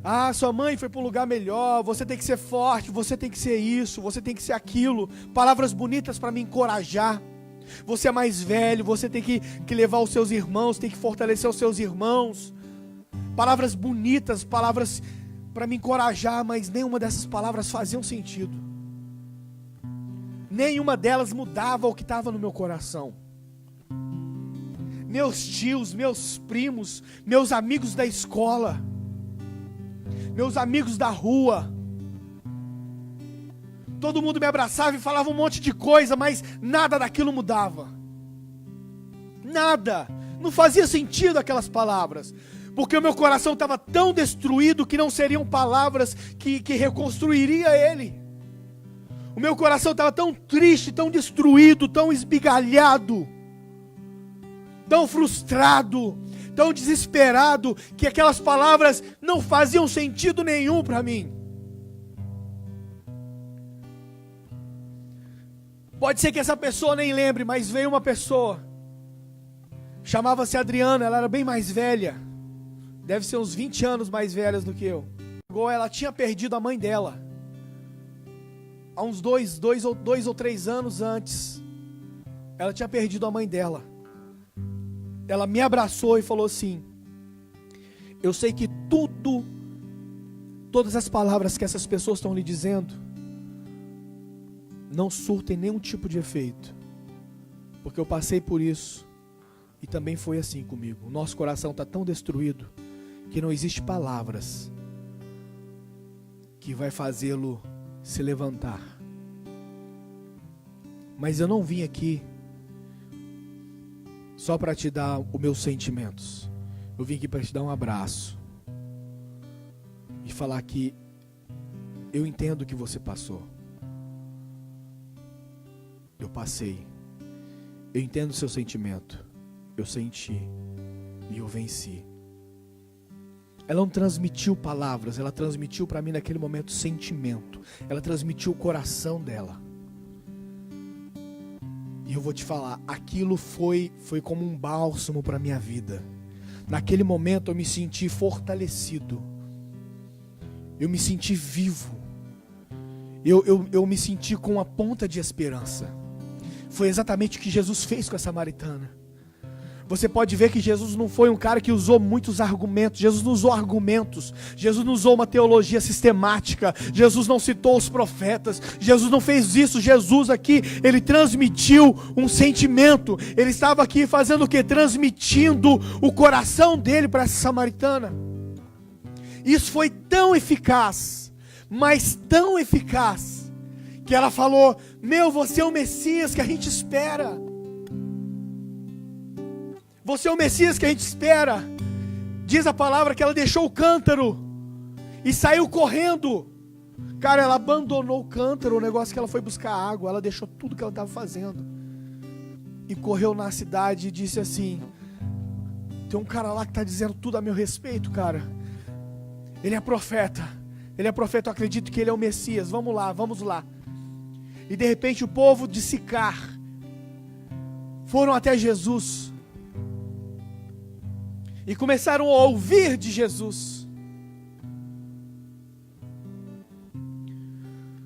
ah, sua mãe foi para um lugar melhor, você tem que ser forte, você tem que ser isso, você tem que ser aquilo. Palavras bonitas para me encorajar. Você é mais velho, você tem que levar os seus irmãos, tem que fortalecer os seus irmãos. Palavras bonitas, palavras para me encorajar, mas nenhuma dessas palavras faziam sentido. Nenhuma delas mudava o que estava no meu coração. Meus tios, meus primos, meus amigos da escola, meus amigos da rua, todo mundo me abraçava e falava um monte de coisa, mas nada daquilo mudava. Nada. Não fazia sentido aquelas palavras, porque o meu coração estava tão destruído que não seriam palavras que reconstruiria ele. O meu coração estava tão triste, tão destruído, tão esbigalhado, tão frustrado, tão desesperado, que aquelas palavras não faziam sentido nenhum para mim. Pode ser que essa pessoa nem lembre, mas veio uma pessoa, chamava-se Adriana, ela era bem mais velha, deve ser uns 20 anos mais velha do que eu. Ela tinha perdido a mãe dela, há uns dois ou 3 anos antes, ela tinha perdido a mãe dela. Ela me abraçou e falou assim: eu sei que todas as palavras que essas pessoas estão lhe dizendo, não surtem nenhum tipo de efeito, porque eu passei por isso, e também foi assim comigo. O nosso coração está tão destruído, que não existe palavras que vai fazê-lo se levantar. Mas eu não vim aqui só para te dar os meus sentimentos. Eu vim aqui para te dar um abraço e falar que eu entendo o que você passou. Eu passei. Eu entendo o seu sentimento. Eu senti e eu venci. Ela não transmitiu palavras, ela transmitiu para mim naquele momento sentimento. Ela transmitiu o coração dela. E eu vou te falar, aquilo foi como um bálsamo para a minha vida. Naquele momento eu me senti fortalecido. Eu me senti vivo. Eu me senti com uma ponta de esperança. Foi exatamente o que Jesus fez com a samaritana. Você pode ver que Jesus não foi um cara que usou muitos argumentos. Jesus não usou argumentos. Jesus não usou uma teologia sistemática. Jesus não citou os profetas. Jesus não fez isso. Jesus aqui, ele transmitiu um sentimento. Ele estava aqui fazendo o quê? Transmitindo o coração dele para essa samaritana. Isso foi tão eficaz, mas tão eficaz, que ela falou: você é o Messias que a gente espera. Você é o Messias que a gente espera. Diz a palavra que ela deixou o cântaro e saiu correndo. Cara, ela abandonou o cântaro, o negócio que ela foi buscar água. Ela deixou tudo que ela estava fazendo e correu na cidade e disse assim: tem um cara lá que está dizendo tudo a meu respeito, cara. Ele é profeta. Ele é profeta, eu acredito que ele é o Messias. Vamos lá. E de repente o povo de Sicar foram até Jesus e começaram a ouvir de Jesus.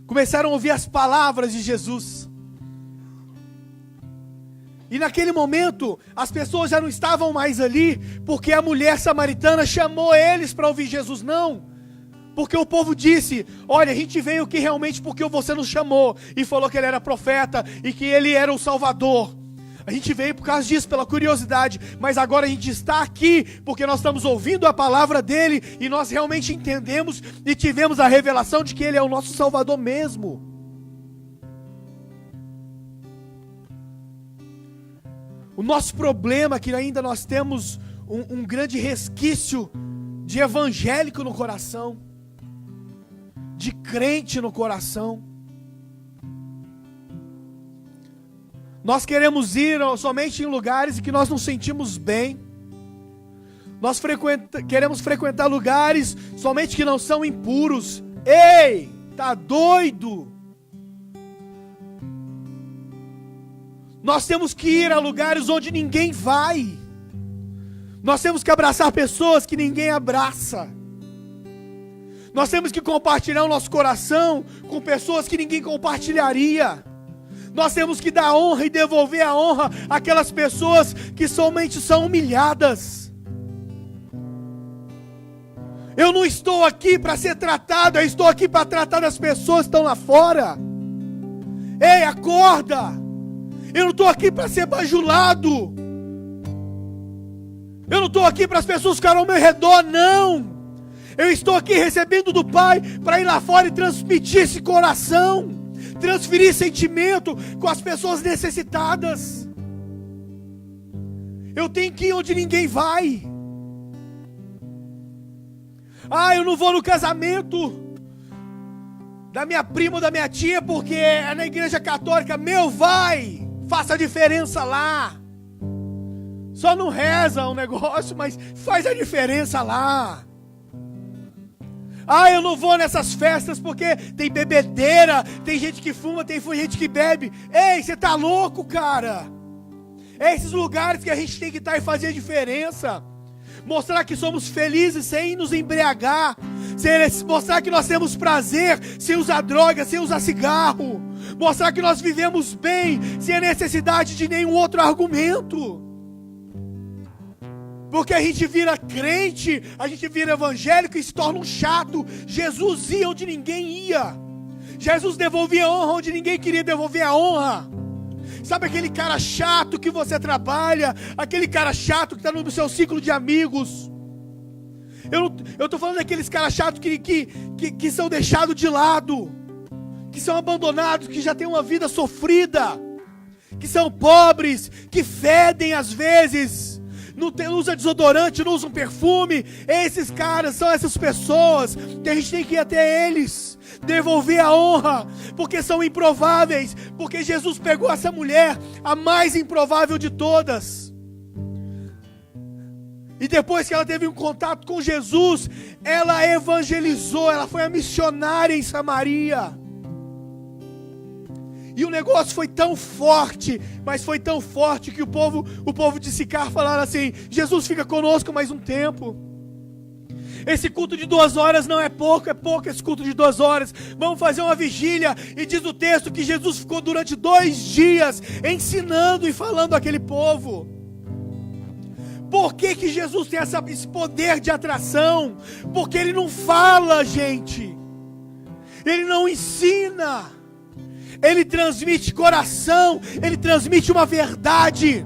Começaram a ouvir as palavras de Jesus. E naquele momento, as pessoas já não estavam mais ali, porque a mulher samaritana chamou eles para ouvir Jesus. Não, porque o povo disse: olha, a gente veio aqui realmente porque você nos chamou e falou que ele era profeta e que ele era o Salvador. A gente veio por causa disso, pela curiosidade, mas agora a gente está aqui porque nós estamos ouvindo a palavra dele e nós realmente entendemos e tivemos a revelação de que ele é o nosso Salvador mesmo. O nosso problema é que ainda nós temos um grande resquício de evangélico no coração, de crente no coração. Nós queremos ir somente em lugares em que nós nos sentimos bem. Nós queremos frequentar lugares somente que não são impuros. Ei, tá doido? Nós temos que ir a lugares onde ninguém vai. Nós temos que abraçar pessoas que ninguém abraça. Nós temos que compartilhar o nosso coração com pessoas que ninguém compartilharia. Nós temos que dar honra e devolver a honra àquelas pessoas que somente são humilhadas. Eu não estou aqui para ser tratado, eu estou aqui para tratar das pessoas que estão lá fora. Ei, acorda! Eu não estou aqui para ser bajulado. Eu não estou aqui para as pessoas ficarem ao meu redor, não. Eu estou aqui recebendo do Pai para ir lá fora e transmitir esse coração. Transferir sentimento com as pessoas necessitadas. Eu tenho que ir onde ninguém vai. Eu não vou no casamento da minha prima ou da minha tia porque é na igreja católica. Vai, faça a diferença lá. Só não reza o negócio, mas faz a diferença lá. Eu não vou nessas festas porque tem bebedeira, tem gente que fuma, tem gente que bebe. Ei, você tá louco, cara? É esses lugares que a gente tem que estar e fazer a diferença. Mostrar que somos felizes sem nos embriagar. Mostrar que nós temos prazer sem usar droga, sem usar cigarro. Mostrar que nós vivemos bem sem a necessidade de nenhum outro argumento. Porque a gente vira crente, a gente vira evangélico e se torna um chato. Jesus ia onde ninguém ia. Jesus devolvia honra onde ninguém queria devolver a honra. Sabe aquele cara chato que você trabalha? Aquele cara chato que está no seu ciclo de amigos? Eu estou falando daqueles caras chatos que são deixados de lado, que são abandonados, que já têm uma vida sofrida, que são pobres, que fedem às vezes, não usa desodorante, não usam perfume. Esses caras são essas pessoas que a gente tem que ir até eles, devolver a honra, porque são improváveis, porque Jesus pegou essa mulher, a mais improvável de todas, e depois que ela teve um contato com Jesus, ela evangelizou, ela foi a missionária em Samaria. E o negócio foi tão forte, mas foi tão forte que o povo de Sicar falaram assim: Jesus, fica conosco mais um tempo. Esse culto de 2 horas não é pouco esse culto de 2 horas. Vamos fazer uma vigília. E diz o texto que Jesus ficou durante 2 dias ensinando e falando àquele povo. Por que Jesus tem esse poder de atração? Porque Ele não fala, gente. Ele não ensina. Ele transmite coração. Ele transmite uma verdade.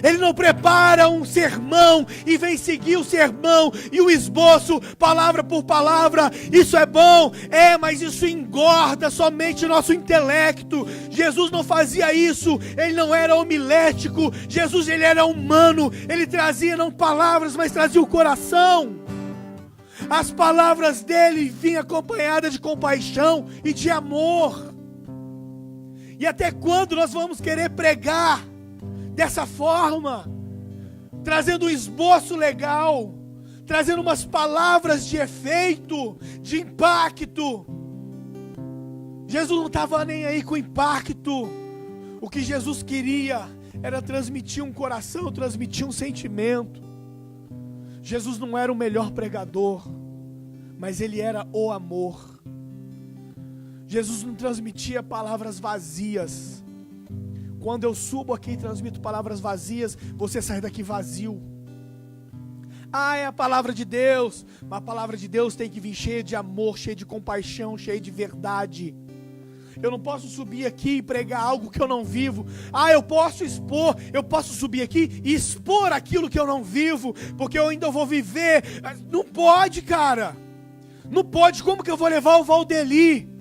Ele não prepara um sermão e vem seguir o sermão e o esboço, palavra por palavra. Isso é bom, mas isso engorda somente o nosso intelecto. Jesus não fazia isso, Ele não era homilético. Jesus, Ele era humano. Ele trazia não palavras, mas trazia o coração. As palavras dele vinham acompanhadas de compaixão e de amor. E até quando nós vamos querer pregar dessa forma, trazendo um esboço legal, trazendo umas palavras de efeito, de impacto? Jesus não estava nem aí com impacto. O que Jesus queria era transmitir um coração, transmitir um sentimento. Jesus não era o melhor pregador, mas Ele era o amor. Jesus não transmitia palavras vazias. Quando eu subo aqui e transmito palavras vazias, você sai daqui vazio. É a palavra de Deus. Mas a palavra de Deus tem que vir cheia de amor, cheia de compaixão, cheia de verdade. Eu não posso subir aqui e pregar algo que eu não vivo. Eu posso expor, eu posso subir aqui e expor aquilo que eu não vivo, porque eu ainda vou viver. Não pode, cara. Não pode. Como que eu vou levar o Valdeli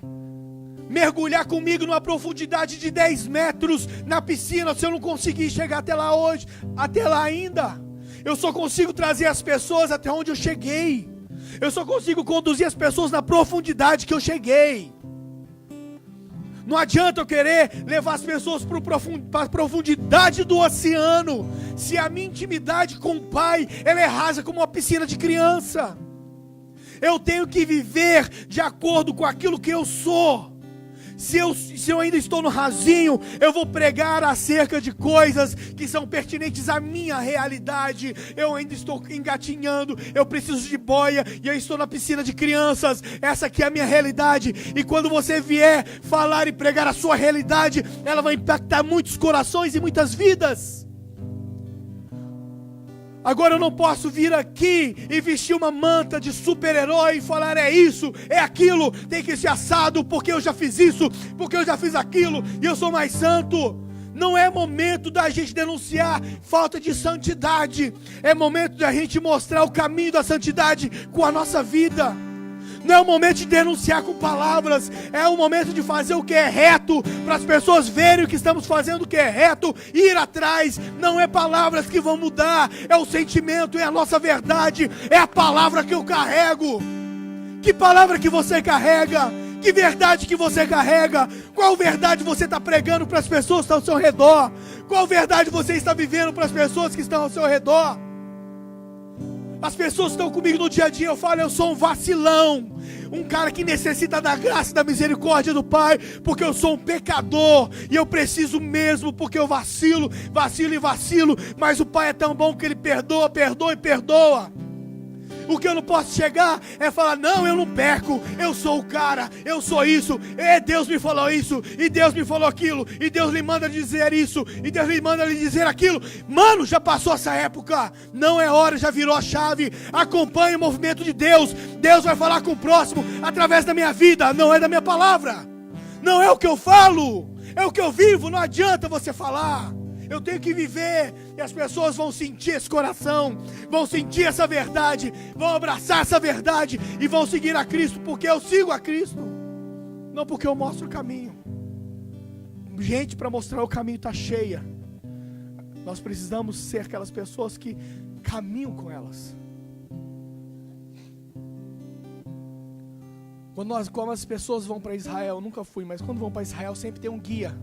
mergulhar comigo numa profundidade de 10 metros na piscina, se eu não conseguir chegar até lá hoje, até lá ainda? Eu só consigo trazer as pessoas até onde eu cheguei. Eu só consigo conduzir as pessoas na profundidade que eu cheguei. Não adianta eu querer levar as pessoas para a profundidade do oceano, se a minha intimidade com o Pai, ela é rasa como uma piscina de criança. Eu tenho que viver de acordo com aquilo que eu sou. Se eu ainda estou no rasinho, eu vou pregar acerca de coisas que são pertinentes à minha realidade. Eu ainda estou engatinhando, eu preciso de boia e eu estou na piscina de crianças. Essa aqui é a minha realidade. E quando você vier falar e pregar a sua realidade, ela vai impactar muitos corações e muitas vidas. Agora eu não posso vir aqui e vestir uma manta de super-herói e falar: é isso, é aquilo, tem que ser assado, porque eu já fiz isso, porque eu já fiz aquilo, e eu sou mais santo. Não é momento da gente denunciar falta de santidade. É momento da gente mostrar o caminho da santidade com a nossa vida. Não é o momento de denunciar com palavras. É o momento de fazer o que é reto, para as pessoas verem o que estamos fazendo, o que é reto, e ir atrás. Não é palavras que vão mudar, é o sentimento, é a nossa verdade, é a palavra que eu carrego. Que palavra que você carrega? Que verdade que você carrega? Qual verdade você está pregando para as pessoas que estão ao seu redor? Qual verdade você está vivendo para as pessoas que estão ao seu redor? As pessoas que estão comigo no dia a dia, eu falo, eu sou um vacilão, um cara que necessita da graça e da misericórdia do Pai, porque eu sou um pecador, e eu preciso mesmo, porque eu vacilo, mas o Pai é tão bom que Ele perdoa. O que eu não posso chegar é falar, não, eu não peco, eu sou o cara, eu sou isso, Deus me falou isso, e Deus me falou aquilo, e Deus lhe manda dizer isso, e Deus lhe manda lhe dizer aquilo. Mano, já passou essa época, não é hora, já virou a chave. Acompanhe o movimento de Deus. Deus vai falar com o próximo através da minha vida, não é da minha palavra, não é o que eu falo, é o que eu vivo. Não adianta você falar, eu tenho que viver, e as pessoas vão sentir esse coração, vão sentir essa verdade, vão abraçar essa verdade e vão seguir a Cristo, porque eu sigo a Cristo, não porque eu mostro o caminho. Gente, para mostrar o caminho está cheia. Nós precisamos ser aquelas pessoas que caminham com elas. Quando as pessoas vão para Israel, eu nunca fui, mas quando vão para Israel sempre tem um guia.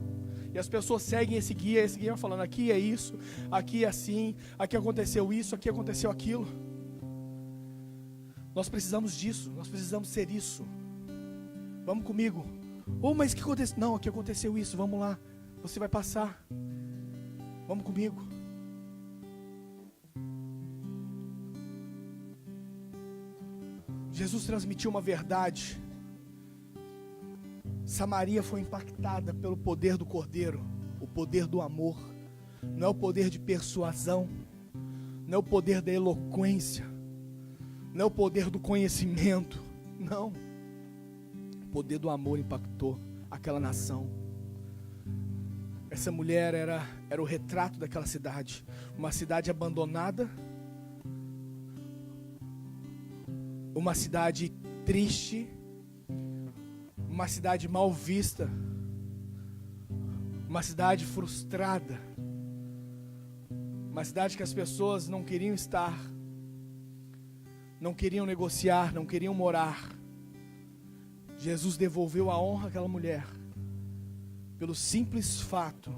E as pessoas seguem esse guia vai falando, aqui é isso, aqui é assim, aqui aconteceu isso, aqui aconteceu aquilo. Nós precisamos disso, nós precisamos ser isso. Vamos comigo. Mas o que aconteceu? Não, aqui aconteceu isso, vamos lá, você vai passar. Vamos comigo. Jesus transmitiu uma verdade. Samaria foi impactada pelo poder do Cordeiro, o poder do amor. Não é o poder de persuasão, não é o poder da eloquência, não é o poder do conhecimento, não. O poder do amor impactou aquela nação. Essa mulher era o retrato daquela cidade, uma cidade abandonada, uma cidade triste, uma cidade mal vista, uma cidade frustrada, uma cidade que as pessoas não queriam estar, não queriam negociar, não queriam morar. Jesus devolveu a honra àquela mulher, pelo simples fato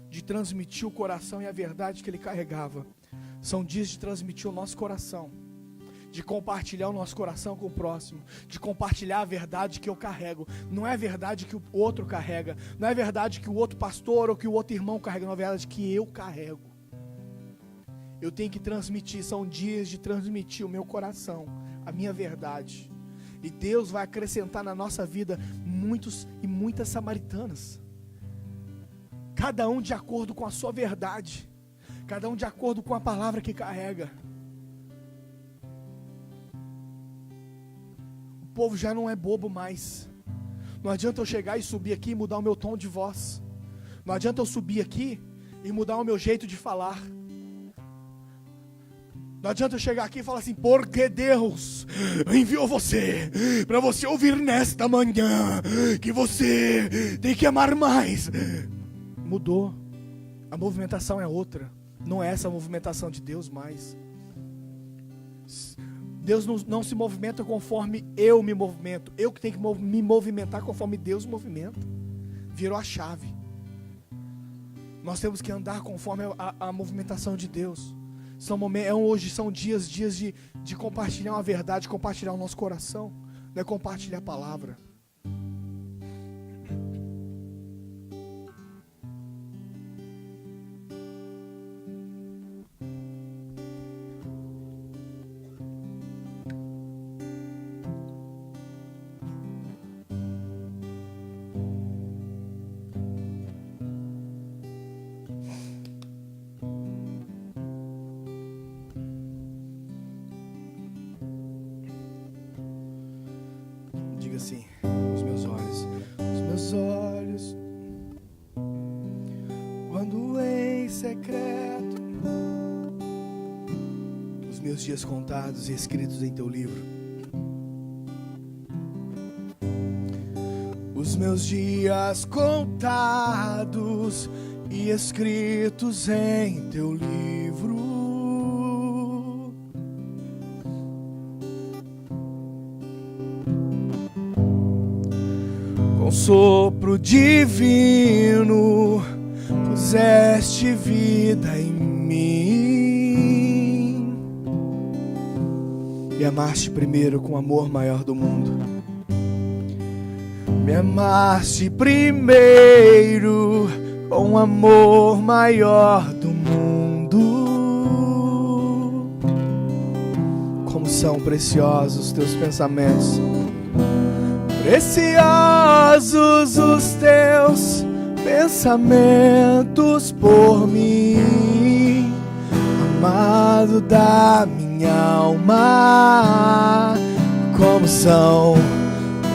de transmitir o coração e a verdade que ele carregava. São dias de transmitir o nosso coração, de compartilhar o nosso coração com o próximo, de compartilhar a verdade que eu carrego. Não é a verdade que o outro carrega, não é a verdade que o outro pastor ou que o outro irmão carrega, não é a verdade que eu carrego. Eu tenho que transmitir, são dias de transmitir o meu coração, a minha verdade. E Deus vai acrescentar na nossa vida muitos e muitas samaritanas, cada um de acordo com a sua verdade, cada um de acordo com a palavra que carrega. O povo já não é bobo mais. Não adianta eu chegar e subir aqui e mudar o meu tom de voz. Não adianta eu subir aqui e mudar o meu jeito de falar. Não adianta eu chegar aqui e falar assim, porque Deus enviou você, para você ouvir nesta manhã, que você tem que amar mais. Mudou. A movimentação é outra. Não é essa a movimentação de Deus mais. Deus não se movimenta conforme eu me movimento. Eu que tenho que me movimentar conforme Deus movimenta. Virou a chave. Nós temos que andar conforme a movimentação de Deus. Hoje são dias de compartilhar uma verdade, compartilhar o nosso coração. Não é compartilhar a palavra. Assim, os meus olhos, quando em secreto, os meus dias contados e escritos em teu livro, os meus dias contados e escritos em teu livro. Sopro divino, puseste vida em mim.
Me amaste primeiro com o amor maior do mundo. Me amaste primeiro com o amor maior do mundo. Como são preciosos teus pensamentos, preciosos os teus pensamentos por mim, amado da minha alma. Como são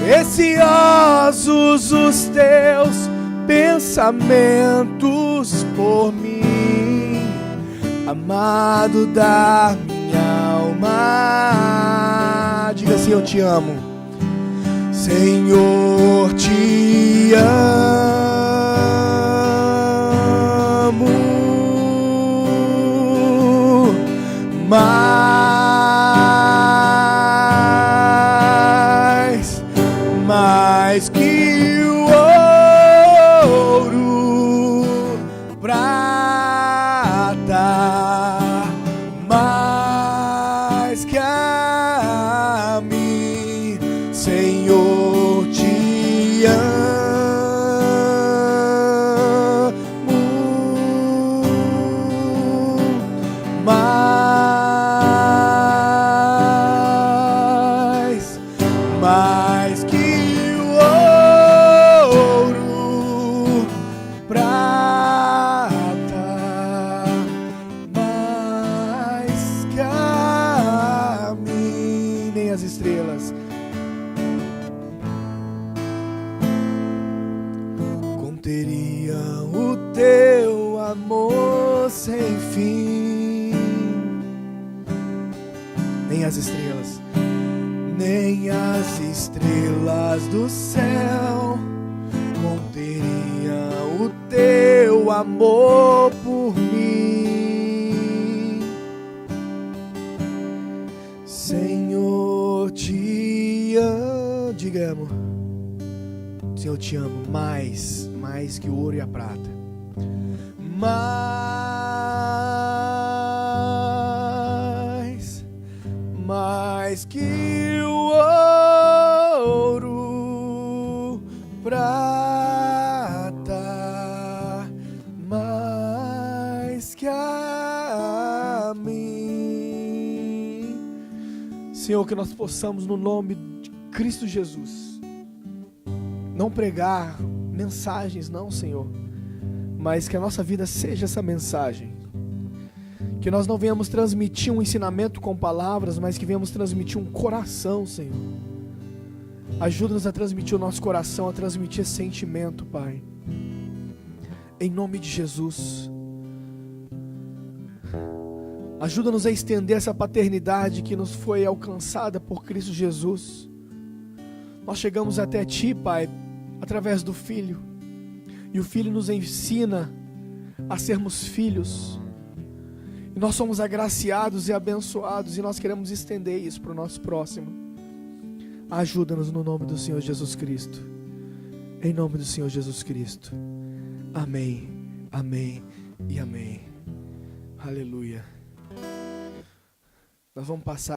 preciosos os teus pensamentos por mim, amado da minha alma. Diga assim: eu te amo, Senhor, te amo mais que o ouro, prata, mais que a mim, Senhor, te amo mais que estrelas. Como teria o teu amor sem fim? Nem as estrelas, nem as estrelas do céu conteria o teu amor por mim, Senhor, te amo. Diga, amor. Senhor, eu te amo mais que o ouro e a prata, mais que o ouro, prata, mais que a mim. Senhor, que nós possamos, no nome de Cristo Jesus, não pregar mensagens, não, Senhor, mas que a nossa vida seja essa mensagem. Que nós não venhamos transmitir um ensinamento com palavras, mas que venhamos transmitir um coração, Senhor. Ajuda-nos a transmitir o nosso coração, a transmitir esse sentimento, Pai. Em nome de Jesus. Ajuda-nos a estender essa paternidade que nos foi alcançada por Cristo Jesus. Nós chegamos até Ti, Pai, através do Filho. E o Filho nos ensina a sermos filhos. E nós somos agraciados e abençoados, e nós queremos estender isso para o nosso próximo. Ajuda-nos no nome do Senhor Jesus Cristo. Em nome do Senhor Jesus Cristo. Amém, amém e amém. Aleluia. Nós vamos passar